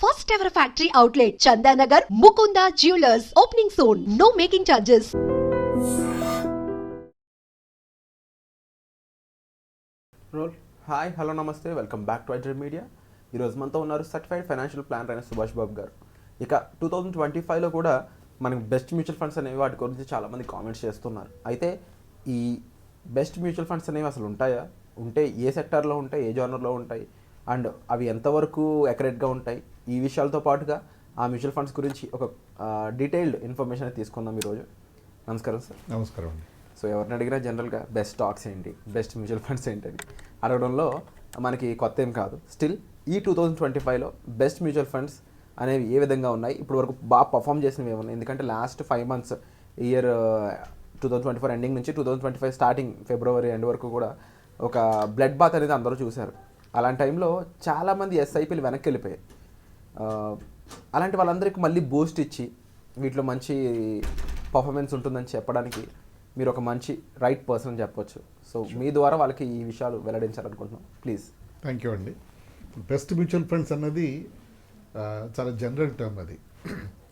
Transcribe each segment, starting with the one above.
First ever factory outlet, Chandanagar, Mukunda Jewelers, opening soon. No making charges. Roll hi hello నమస్తే welcome back to iDream Media. ఈరోజు మనతో ఉన్నారు certified financial planner అయిన సుభాష్ బాబు గారు. ఇక 2025లో కూడా మనకి బెస్ట్ మ్యూచువల్ ఫండ్స్ అనేవి వాటి గురించి చాలామంది కామెంట్స్ చేస్తున్నారు. అయితే ఈ బెస్ట్ మ్యూచువల్ ఫండ్స్ అనేవి అసలు ఉంటాయా, ఉంటే ఏ సెక్టార్లో ఉంటాయి, ఏ జోనర్లో ఉంటాయి, అండ్ అవి ఎంతవరకు ఎకరెట్గా ఉంటాయి, ఈ విషయాలతో పాటుగా ఆ మ్యూచువల్ ఫండ్స్ గురించి ఒక డీటెయిల్డ్ ఇన్ఫర్మేషన్ తీసుకుందాం ఈరోజు. నమస్కారం సార్. నమస్కారం అండి. సో ఎవరిని అడిగినా జనరల్గా బెస్ట్ స్టాక్స్ ఏంటి, బెస్ట్ మ్యూచువల్ ఫండ్స్ ఏంటని అడగడంలో మనకి కొత్త ఏం కాదు. స్టిల్ ఈ 2025లో బెస్ట్ మ్యూచువల్ ఫండ్స్ అనేవి ఏ విధంగా ఉన్నాయి, ఇప్పుడు వరకు బాగా పర్ఫామ్ చేసినవి ఏమన్నాయి? ఎందుకంటే లాస్ట్ 5 months ఇయర్ 2024 ఎండింగ్ నుంచి 2025 స్టార్టింగ్ ఫిబ్రవరి ఎండ్ వరకు కూడా ఒక బ్లడ్ బాత్ అనేది అందరూ చూశారు. అలాంటి టైంలో చాలామంది ఎస్ఐపీలు వెనక్కి వెళ్ళిపోయాయి. అలాంటి వాళ్ళందరికీ మళ్ళీ బూస్ట్ ఇచ్చి వీటిలో మంచి పర్ఫార్మెన్స్ ఉంటుందని చెప్పడానికి మీరు ఒక మంచి రైట్ పర్సన్ అని చెప్పొచ్చు. సో మీ ద్వారా వాళ్ళకి ఈ విషయాలు వెల్లడించాలనుకుంటున్నాం, ప్లీజ్. థ్యాంక్ యూ అండి. బెస్ట్ మ్యూచువల్ ఫండ్స్ అన్నది చాలా జనరల్ టర్మ్. అది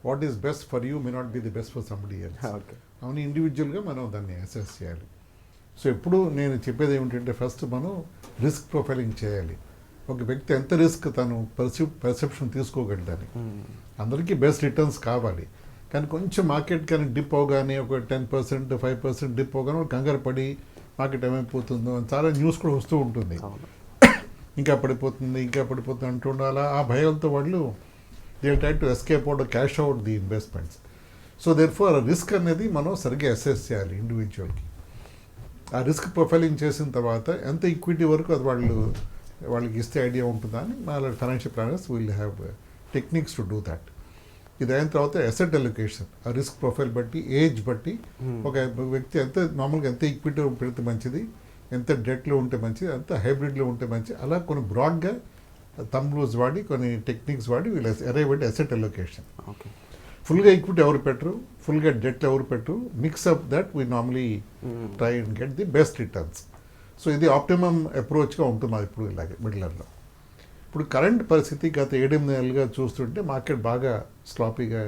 what is best for you may not be the best for somebody else. Okay, అవును, ఇండివిజువల్గా మనం దాన్ని అసెస్ చేయాలి. సో ఎప్పుడు నేను చెప్పేది ఏమిటంటే ఫస్ట్ మనం రిస్క్ ప్రొఫైలింగ్ చేయాలి. ఒక వ్యక్తి ఎంత రిస్క్ తను పర్సెప్షన్ తీసుకోగలదని. అందరికీ బెస్ట్ రిటర్న్స్ కావాలి, కానీ కొంచెం మార్కెట్ కానీ డిప్ అవగానే ఒక 10%, 5% డిప్ అవగానే కంగారు పడి మార్కెట్ ఏమైపోతుందో అని చాలా న్యూస్ కూడా వస్తూ ఉంటుంది. ఇంకా పడిపోతుంది అంటుండే అలా ఆ భయంతో వాళ్ళు they try to escape out cash out the investments. So therefore risk అనేది మనం సరిగ్గా అసెస్ చేయాలి ఇండివిజువల్కి. ఆ రిస్క్ ప్రొఫైలింగ్ చేసిన తర్వాత ఎంత ఈక్విటీ వరకు అది వాళ్ళకి ఇస్తే ఐడియా ఉంటుందా అని మన financial planners will have techniques to do that. ఇది అయిన తర్వాత అసెట్ అలొకేషన్, ఆ రిస్క్ ప్రొఫైల్ బట్టి, ఏజ్ బట్టి ఒక వ్యక్తి నార్మల్గా ఎంత ఈక్విటీ పెడితే మంచిది, ఎంత డెట్లో ఉంటే మంచిది, ఎంత హైబ్రిడ్లో ఉంటే మంచిది, అలా కొన్ని బ్రాడ్గా థంబ్ రూల్స్ వాడి కొన్ని టెక్నిక్స్ వాడి వీళ్ళు అరైవ్ అట్ అసెట్ అలొకేషన్. ఫుల్గా ఈక్విటీ ఎవరు పెట్టరు, ఫుల్గా డెట్ ఎవరు పెట్టరు, mix up that we normally try and get the best returns. So ఇది ఆప్టిమమ్ అప్రోచ్గా ఉంటుంది ఇప్పుడు ఇలాగే మిడిలర్లో. ఇప్పుడు కరెంట్ పరిస్థితి గత 7-8 నెలలుగా చూస్తుంటే మార్కెట్ బాగా స్లాపీగా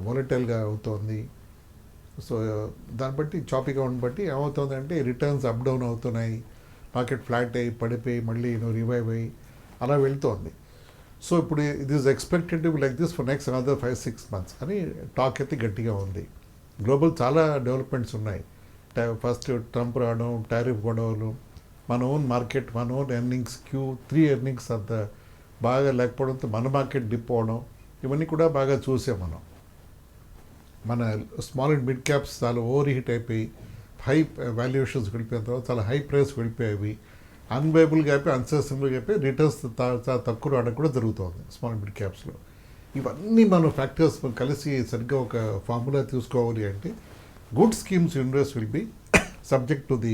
వొలటైల్గా అవుతోంది. సో దాన్ని బట్టి చాపీగా ఉన్న బట్టి ఏమవుతుందంటే రిటర్న్స్ అప్ డౌన్ అవుతున్నాయి, మార్కెట్ ఫ్లాట్ అయ్యి పడిపోయి మళ్ళీ రివైవ్ అయ్యి అలా వెళ్తోంది. సో ఇప్పుడు it is expected to be like this for next another 5-6 months అని టాక్ అయితే గట్టిగా ఉంది. గ్లోబల్ చాలా డెవలప్మెంట్స్ ఉన్నాయి. ఫస్ట్ ట్రంప్ రావడం, టారిఫ్ గొడవలు, మన ఓన్ మార్కెట్, మన ఓన్ ఎర్నింగ్స్, Q3 ఎర్నింగ్స్ అంత బాగా లేకపోవడంతో మన మార్కెట్ డిప్ అవడం, ఇవన్నీ కూడా బాగా చూసాం మనం. మన స్మాల్ అండ్ మిడ్ క్యాప్స్ చాలా ఓవర్ హీట్ అయిపోయి హై వాల్యుయేషన్స్ వెళ్ళిపోయిన తర్వాత చాలా హై ప్రైస్ వెళ్ళిపోయేవి, అన్వైబుల్గా అయిపోయి అన్సస్టైనబుల్గా అయిపోయి రిటర్న్స్ చాలా తక్కువ రావడం కూడా జరుగుతుంది స్మాల్ అండ్ మిడ్ క్యాప్స్లో. ఇవన్నీ మన ఫ్యాక్టర్స్ కలిసి సరిగ్గా ఒక ఫార్ములా తీసుకోవాలి అంటే good schemes invest will be subject to the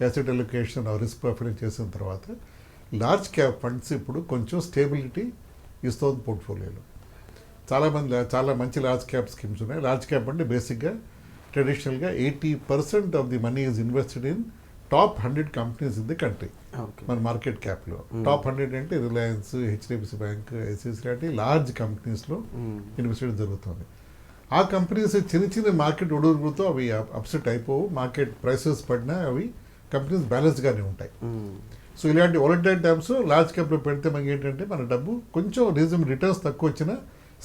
asset allocation risk profiling చేసిన తర్వాత లార్జ్ క్యాప్ ఫండ్స్ ఇప్పుడు కొంచెం స్టేబిలిటీ ఇస్తుంది పోర్ట్ఫోలియోలో. చాలా మంచి లార్జ్ క్యాప్ స్కీమ్స్ ఉన్నాయి. లార్జ్ క్యాప్ అంటే బేసిక్గా ట్రెడిషనల్గా 80% of the money is invested in top 100 companies in the country. మన మార్కెట్ క్యాప్లో టాప్ 100 అంటే రిలయన్స్, HDFC బ్యాంక్, ఐసిఐసి లాంటి లార్జ్ కంపెనీస్లో ఇన్వెస్ట్మెంట్ జరుగుతుంది. ఆ కంపెనీస్ చిన్న మార్కెట్ ఒడుగుతో అవి అప్సెట్ అయిపోవు, మార్కెట్ ప్రైసెస్ పడినా అవి కంపెనీస్ బ్యాలెన్స్గానే ఉంటాయి. సో ఇలాంటి వాలటైల్ టైమ్స్ లార్జ్ క్యాప్లో పెడితే మనకి ఏంటంటే మన డబ్బు కొంచెం రీజనబుల్ రిటర్న్స్ తక్కువ వచ్చినా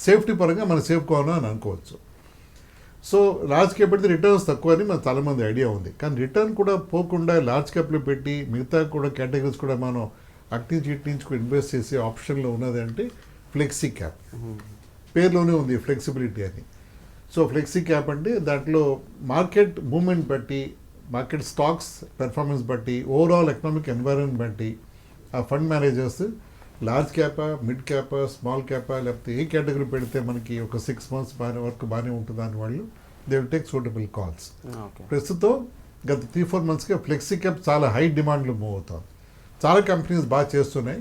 సేఫ్టీ పరంగా మనం సేఫ్ కావాలని అని అనుకోవచ్చు. సో లార్జ్ క్యాప్ పెడితే రిటర్న్స్ తక్కువ అని మనకు చాలామంది ఐడియా ఉంది. కానీ రిటర్న్ కూడా పోకుండా లార్జ్ క్యాప్లో పెట్టి మిగతా కూడా కేటగిరీస్ కూడా మనం అట్నుంచి ఇట్నుంచి కూడా ఇన్వెస్ట్ చేసే ఆప్షన్లో ఉన్నది అంటే ఫ్లెక్సీ క్యాప్. పేరులోనే ఉంది ఫ్లెక్సిబిలిటీ అని. సో ఫ్లెక్సీ క్యాప్ అంటే దాంట్లో మార్కెట్ మూమెంట్ బట్టి, మార్కెట్ స్టాక్స్ పెర్ఫార్మెన్స్ బట్టి, ఓవరాల్ ఎకనామిక్ ఎన్వైరన్మెంట్ బట్టి ఆ ఫండ్ మేనేజర్స్ లార్జ్ క్యాపా, మిడ్ క్యాపా, స్మాల్ క్యాపా, లేకపోతే ఏ కేటగిరీ పెడితే మనకి ఒక 6 months వరకు బాగానే ఉంటుంది అని వాళ్ళు they will take suitable calls. ప్రస్తుతం గత 3-4 monthsగా ఫ్లెక్సీ క్యాప్ చాలా హై డిమాండ్లో మూవ్ అవుతుంది. చాలా కంపెనీస్ బాగా చేస్తున్నాయి.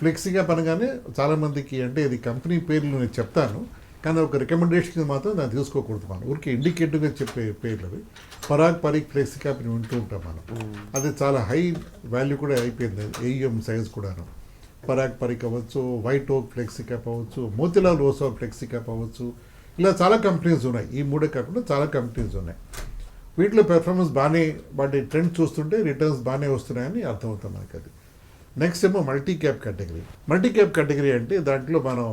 ఫ్లెక్సీ క్యాప్ అనగానే చాలామందికి అంటే ఇది కంపెనీ పేర్లు నేను చెప్తాను, కానీ ఒక రికమెండేషన్ మాత్రం దాన్ని తీసుకోకూడదు. మనం ఊరికి ఇండికేటివ్గా చెప్పే పేర్లు అవి. పరీక్ ఫ్లెక్సీ క్యాప్ని వింటూ ఉంటాం మనం. అది చాలా హై వాల్యూ కూడా అయిపోయింది, AUM సైజ్ కూడాను. పరాగ్ పరీక్ అవ్వచ్చు, వైట్ ఓక్ ఫ్లెక్సీ క్యాప్ అవ్వచ్చు, మోతిలాల్ ఓస్వాల్ ఫ్లెక్సీ క్యాప్ అవ్వచ్చు, ఇలా చాలా కంపెనీస్ ఉన్నాయి. ఈ మూడే కాకుండా చాలా కంపెనీస్ ఉన్నాయి. వీటిలో పెర్ఫార్మెన్స్ బాగానే, వాటి ట్రెండ్ చూస్తుంటే రిటర్న్స్ బాగానే వస్తున్నాయని అర్థమవుతాం మనకి. అది నెక్స్ట్ ఏమో multi cap category. Multi cap category అంటే దాంట్లో మనం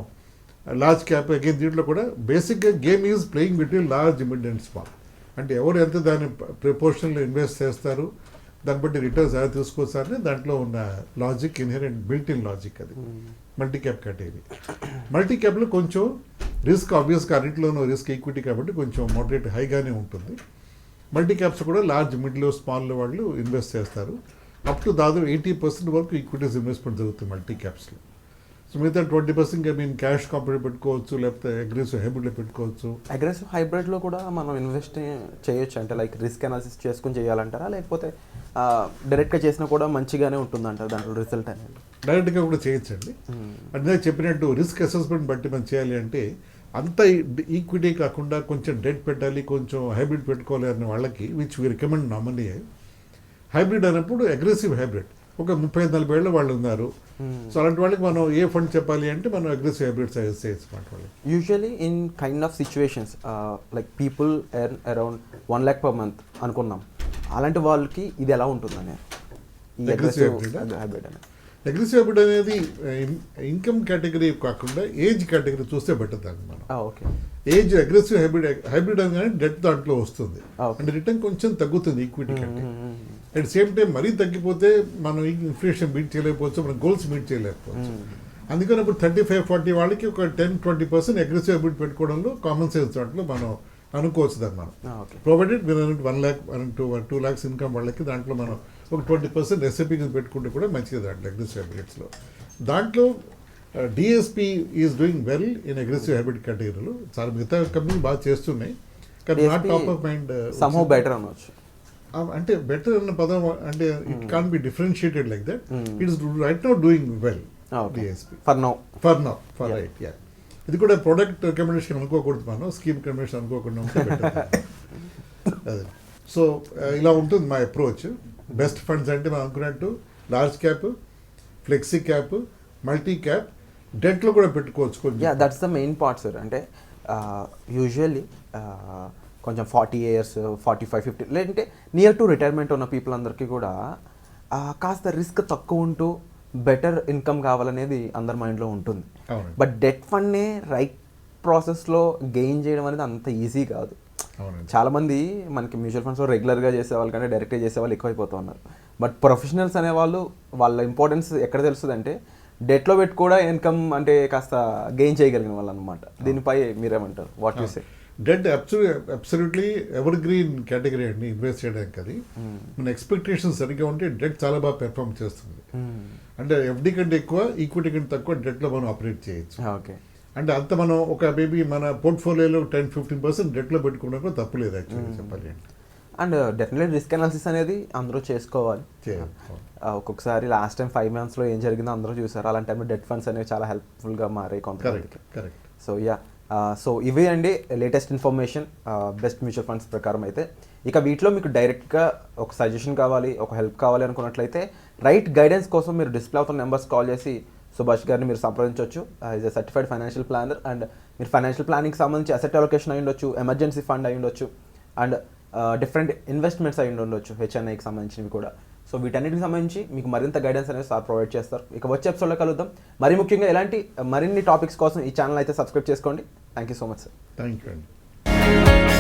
లార్జ్ క్యాప్, అగైన్ దీంట్లో కూడా బేసిక్గా game is playing between large, mid and small. అంటే ఎవరు ఎంత దాన్ని ప్రపోర్షన్లో ఇన్వెస్ట్ చేస్తారు, దాన్ని బట్టి రిటర్న్స్ ఎలా తీసుకొస్తారని దాంట్లో ఉన్న logic, inherent built in logic. అది మల్టీ క్యాప్ కేటగిరీ. మల్టీ క్యాప్లో కొంచెం రిస్క్ ఆబ్వియస్గా అన్నింటిలోనూ రిస్క్ ఈక్విటీ కాబట్టి కొంచెం మోడరేట్ హైగానే ఉంటుంది. మల్టీ క్యాప్స్ కూడా లార్జ్, మిడ్లో, స్మాల్లో వాళ్ళు ఇన్వెస్ట్ చేస్తారు. అప్ టు దాదాపు 80% వరకు ఈక్విటీస్ ఇన్వెస్ట్మెంట్ జరుగుతుంది మల్టీ క్యాప్స్లో. సో మిగతా 20% క్యాష్ కాంపెనీ పెట్టుకోవచ్చు, లేకపోతే అగ్రెసివ్ హైబ్రిడ్లో పెట్టుకోవచ్చు. అగ్రెసివ్ హైబ్రిడ్లో కూడా మనం ఇన్వెస్ట్ చేయొచ్చు అంటే లైక్ రిస్క్ అనాలిసిస్ చేసుకుని చేయాలంటారా, లేకపోతే డైరెక్ట్గా చేసినా కూడా మంచిగానే ఉంటుందంటారు దాంట్లో రిజల్ట్ అనేది? డైరెక్ట్గా కూడా చేయొచ్చండి. అంటే చెప్పినట్టు రిస్క్ అసెస్మెంట్ బట్టి మనం చేయాలి అంటే అంత ఈక్విటీ కాకుండా కొంచెం డెట్ పెట్టాలి, కొంచెం హైబ్రిడ్ పెట్టుకోవాలి అనే వాళ్ళకి which we recommend normally. Hybrid అన్నప్పుడు అగ్రెసివ్ హైబ్రిడ్ ఒక 30-40 ఏళ్ళ వాళ్ళు ఉన్నారు. సో అలాంటి వాళ్ళకి మనం ఏ ఫండ్ చెప్పాలి అంటే మనం అగ్రెసివ్ హైబ్రిడ్ సజెస్ట్ చేయొచ్చు వాళ్ళకి. Usually in kind of situations like people earn around 1 lakh per month అనుకున్నాం, అలాంటి వాళ్ళకి ఇది ఎలా ఉంటుందని ఈ అగ్రెసివ్ హైబ్రిడ్ అనేది? అగ్రెసివ్ హైబ్రిడ్ అనేది ఇన్కమ్ కేటగిరీ కాకుండా ఏజ్ కేటగిరీ చూస్తే బెటర్ దాన్ని మనం. ఓకే, ఏజ్ అగ్రెసివ్ హైబ్రిడ్ అనగానే డెట్ దాంట్లో వస్తుంది, అంటే రిటర్న్ కొంచెం తగ్గుతుంది ఈక్విటీ కంటే. అట్ సేమ్ టైం మరీ తగ్గిపోతే మనం ఇన్ఫ్లేషన్ మీట్ చేయలేకపోవచ్చు, మన గోల్స్ మీట్ చేయలేకపోవచ్చు. అందుకని ఇప్పుడు 35-40 వాళ్ళకి ఒక 10-20% అగ్రెసివ్ హైబ్రిడ్ పెట్టుకోవడంలో కామన్ సెన్స్ దాంట్లో మనం అనుకోవచ్చు దాన్ని మనం. ప్రొవైడెడ్ మీరు 1 lakh 2 lakhs ఇన్కమ్ వాళ్ళకి దాంట్లో మనం ఒక 20% ఎస్ఐపి పెట్టుకుంటే కూడా మంచిది దాంట్లో అగ్రెసివ్ హైబ్రిడ్స్లో. దాంట్లో DSP is doing well in aggressive hybrid కేటగిరీలో. చాలా మిగతా కంపెనీలు బాగా చేస్తున్నాయి, కానీ not top of mind. Somehow better అనొచ్చు. అంటే బెటర్ అన్న పదం అంటే it can be differentiated like that. It is right now doing well DSP for now right. Yeah, ఇది కూడా ప్రొడక్ట్ రికమెండేషన్ అనుకోకూడదు, మనం స్కీమ్ రికమెండేషన్ అనుకోకుండా ఉంటే అదే. సో ఇలా ఉంటుంది మా అప్రోచ్. బెస్ట్ ఫండ్స్ అంటే మనం అనుకున్నట్టు large cap, flexi cap, multi cap, డెట్లో కూడా పెట్టుకోవచ్చు కొంచెం. Yeah, that's the main part sir. అంటే యూజువల్లీ కొంచెం 40 years 45-50 లేదంటే నియర్ టు రిటైర్మెంట్ ఉన్న పీపుల్ అందరికీ కూడా కాస్త రిస్క్ తక్కువ ఉంటూ బెటర్ ఇన్కమ్ కావాలనేది అందరి మైండ్లో ఉంటుంది. బట్ డెట్ ఫండ్నే రైట్ ప్రాసెస్లో గెయిన్ చేయడం అనేది అంత ఈజీ కాదు. చాలామంది మనకి మ్యూచువల్ ఫండ్స్లో రెగ్యులర్గా చేసేవాళ్ళు కంటే డైరెక్ట్గా చేసేవాళ్ళు ఎక్కువైపోతూ ఉన్నారు. బట్ ప్రొఫెషనల్స్ అనేవాళ్ళు వాళ్ళ ఇంపార్టెన్స్ ఎక్కడ తెలుస్తుంది అంటే డెట్లో పెట్టి కూడా ఇన్కమ్ అంటే కాస్త గెయిన్ చేయగలిగిన వాళ్ళు అనమాట. దీనిపై మీరేమంటారు? What you say? Debt absolutely ever green category అండి ఇన్వెస్ట్ చేయడానికి. అది మన ఎక్స్పెక్టేషన్స్ సరిగ్గా ఉంటే డెట్ చాలా బాగా పెర్ఫామ్ చేస్తుంది. అంటే ఎఫ్డి కంటే ఎక్కువ, ఈక్విటీ కంటే తక్కువ డెట్లో మనం ఆపరేట్ చేయొచ్చు. ఓకే, అంటే అంత మనం ఒక మేబీ మన పోర్ట్ఫోలియోలో 10-15% డెట్లో పెట్టుకోవడం కూడా తప్పులేదు యాక్చువల్గా చెప్పాలి అంటే. అండ్ డెఫినెట్లీ రిస్క్ అనాలిసిస్ అనేది అందరూ చేసుకోవాలి. ఒక్కొక్కసారి లాస్ట్ టైం 5 monthsలో ఏం జరిగిందో అందరూ చూసారు. అలాంటి టైంలో డెట్ ఫండ్స్ అనేవి చాలా హెల్ప్ఫుల్గా మారాయి కొంతమందికి. కరెక్ట్. సో యా, సో ఇవే అండి latest information best mutual funds ప్రకారం అయితే. ఇక వీటిలో మీకు డైరెక్ట్గా ఒక సజెషన్ కావాలి, ఒక హెల్ప్ కావాలి అనుకున్నట్లయితే రైట్ గైడెన్స్ కోసం మీరు డిస్ప్లే అవుతున్న నెంబర్స్ కాల్ చేసి సుభాష్ గారిని మీరు సంప్రదించవచ్చు. Is a certified financial planner. And మీరు ఫైనాన్షియల్ ప్లానింగ్కి సంబంధించి అసెట్ అలొకేషన్ అయి ఉండొచ్చు, ఎమర్జెన్సీ ఫండ్ అయి ఉండొచ్చు, అండ్ డిఫరెంట్ ఇన్వెస్ట్మెంట్స్ అయి ఉండొచ్చు, హెచ్ఎన్ఐకి సంబంధించినవి కూడా. సో వీటన్నిటికి సంబంధించి మీకు మరింత గైడెన్స్ అనేది సార్ ప్రొవైడ్ చేస్తారు. ఇక వచ్చే ఎపిసోడ్లో కలుద్దాం. మరి ముఖ్యంగా ఇలాంటి మరిన్ని టాపిక్స్ కోసం ఈ ఛానల్ అయితే సబ్స్క్రైబ్ చేసుకోండి. Thank you so much sir. Thank you అండి.